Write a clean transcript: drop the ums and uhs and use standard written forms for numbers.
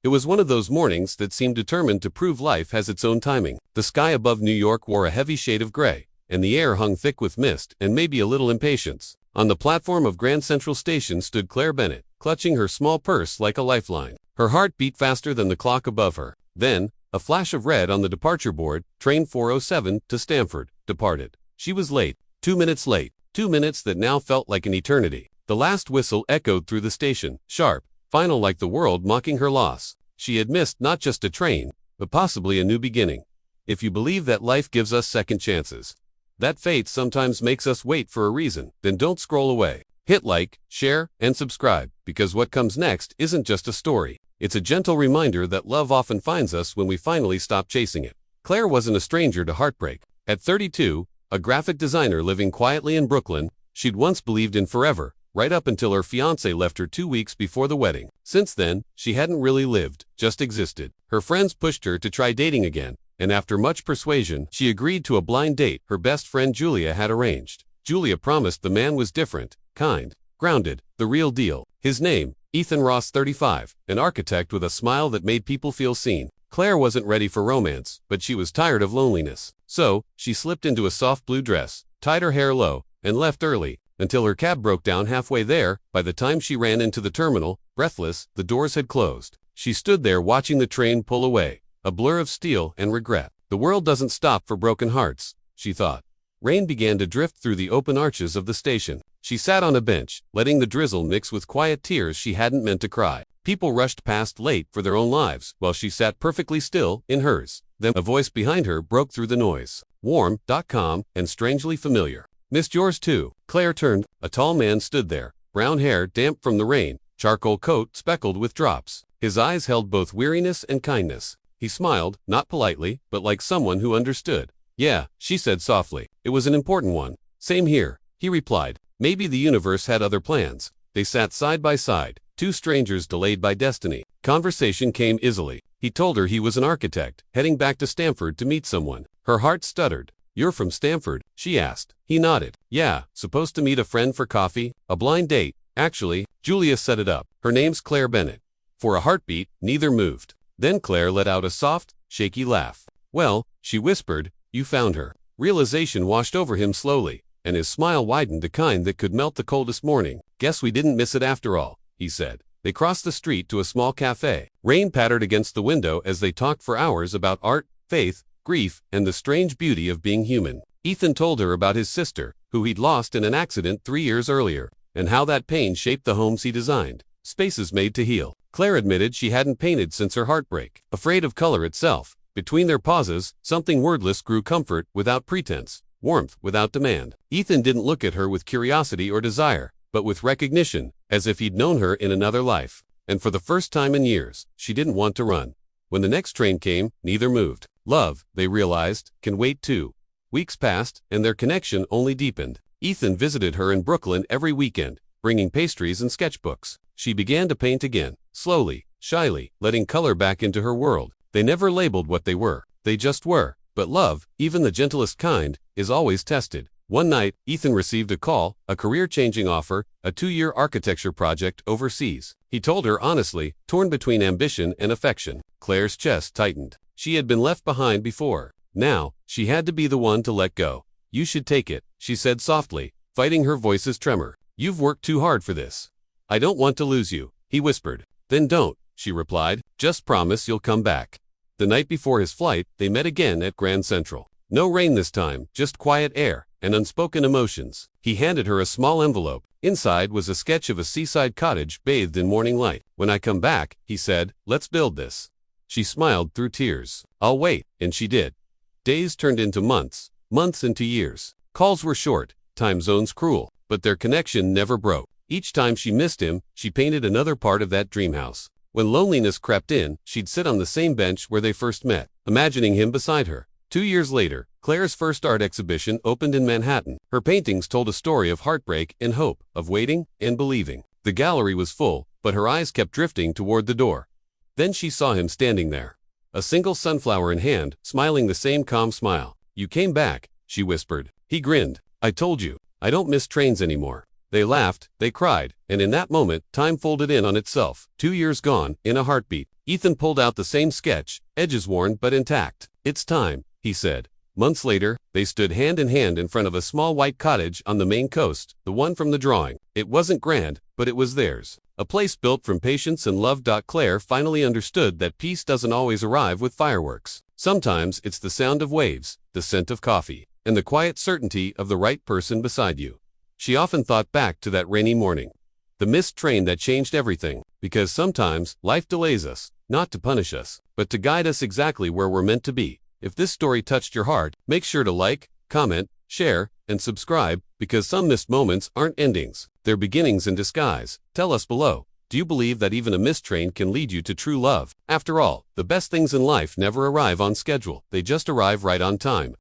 It was one of those mornings that seemed determined to prove life has its own timing. The sky above New York wore a heavy shade of gray, and the air hung thick with mist and maybe a little impatience. On the platform of Grand Central Station stood Claire Bennett, clutching her small purse like a lifeline. Her heart beat faster than the clock above her. Then, a flash of red on the departure board, train 407 to Stamford, departed. She was late, 2 minutes late, 2 minutes that now felt like an eternity. The last whistle echoed through the station, sharp, final, like the world mocking her loss. She had missed not just a train, but possibly a new beginning. If you believe that life gives us second chances, that fate sometimes makes us wait for a reason, then don't scroll away. Hit like, share, and subscribe, because what comes next isn't just a story. It's a gentle reminder that love often finds us when we finally stop chasing it. Claire wasn't a stranger to heartbreak. At 32, a graphic designer living quietly in Brooklyn, she'd once believed in forever, right up until her fiancé left her 2 weeks before the wedding. Since then, she hadn't really lived, just existed. Her friends pushed her to try dating again, and after much persuasion, she agreed to a blind date her best friend Julia had arranged. Julia promised the man was different, kind, grounded, the real deal. His name, Ethan Ross, 35, an architect with a smile that made people feel seen. Claire wasn't ready for romance, but she was tired of loneliness. So, she slipped into a soft blue dress, tied her hair low, and left early, until her cab broke down halfway there. By the time she ran into the terminal, breathless, the doors had closed. She stood there watching the train pull away, a blur of steel and regret. The world doesn't stop for broken hearts, she thought. Rain began to drift through the open arches of the station. She sat on a bench, letting the drizzle mix with quiet tears she hadn't meant to cry. People rushed past late for their own lives, while she sat perfectly still in hers. Then a voice behind her broke through the noise. Warm, calm, and strangely familiar. "Missed yours too." Claire turned. A tall man stood there, brown hair damp from the rain, charcoal coat speckled with drops. His eyes held both weariness and kindness. He smiled, not politely, but like someone who understood. "Yeah," she said softly. "It was an important one." "Same here," he replied. Maybe the universe had other plans. They sat side by side, two strangers delayed by destiny. Conversation came easily. He told her he was an architect, heading back to Stamford to meet someone. Her heart stuttered. "You're from Stamford?" she asked. He nodded. "Yeah, supposed to meet a friend for coffee? A blind date, actually." Julia set it up. "Her name's Claire Bennett." For a heartbeat, neither moved. Then Claire let out a soft, shaky laugh. "Well," she whispered, "you found her." Realization washed over him slowly, and his smile widened, the kind that could melt the coldest morning. "Guess we didn't miss it after all," he said. They crossed the street to a small cafe. Rain pattered against the window as they talked for hours about art, faith, grief, and the strange beauty of being human. Ethan told her about his sister, who he'd lost in an accident 3 years earlier, and how that pain shaped the homes he designed. Spaces made to heal. Claire admitted she hadn't painted since her heartbreak, afraid of color itself. Between their pauses, something wordless grew: comfort without pretense, warmth without demand. Ethan didn't look at her with curiosity or desire, but with recognition, as if he'd known her in another life. And for the first time in years, she didn't want to run. When the next train came, neither moved. Love, they realized, can wait too. Weeks passed, and their connection only deepened. Ethan visited her in Brooklyn every weekend, bringing pastries and sketchbooks. She began to paint again, slowly, shyly, letting color back into her world. They never labeled what they were. They just were. But love, even the gentlest kind, is always tested. One night, Ethan received a call, a career-changing offer, a 2-year architecture project overseas. He told her honestly, torn between ambition and affection. Claire's chest tightened. She had been left behind before. Now, she had to be the one to let go. "You should take it," she said softly, fighting her voice's tremor. "You've worked too hard for this." "I don't want to lose you," he whispered. "Then don't," she replied. "Just promise you'll come back." The night before his flight, they met again at Grand Central. No rain this time, just quiet air and unspoken emotions. He handed her a small envelope. Inside was a sketch of a seaside cottage bathed in morning light. "When I come back," he said, "let's build this." She smiled through tears. "I'll wait," and she did. Days turned into months, months into years. Calls were short, time zones cruel, but their connection never broke. Each time she missed him, she painted another part of that dream house. When loneliness crept in, she'd sit on the same bench where they first met, imagining him beside her. 2 years later, Claire's first art exhibition opened in Manhattan. Her paintings told a story of heartbreak and hope, of waiting and believing. The gallery was full, but her eyes kept drifting toward the door. Then she saw him standing there, a single sunflower in hand, smiling the same calm smile. "You came back," she whispered. He grinned. "I told you, I don't miss trains anymore." They laughed, they cried, and in that moment, time folded in on itself. 2 years gone, in a heartbeat. Ethan pulled out the same sketch, edges worn but intact. "It's time," he said. Months later, they stood hand in hand in front of a small white cottage on the Maine coast, the one from the drawing. It wasn't grand, but it was theirs. A place built from patience and love. Claire finally understood that peace doesn't always arrive with fireworks. Sometimes it's the sound of waves, the scent of coffee, and the quiet certainty of the right person beside you. She often thought back to that rainy morning, the missed train that changed everything, because sometimes life delays us, not to punish us, but to guide us exactly where we're meant to be. If this story touched your heart, make sure to like, comment, share, and subscribe, because some missed moments aren't endings, they're beginnings in disguise. Tell us below, do you believe that even a missed train can lead you to true love? After all, the best things in life never arrive on schedule, they just arrive right on time.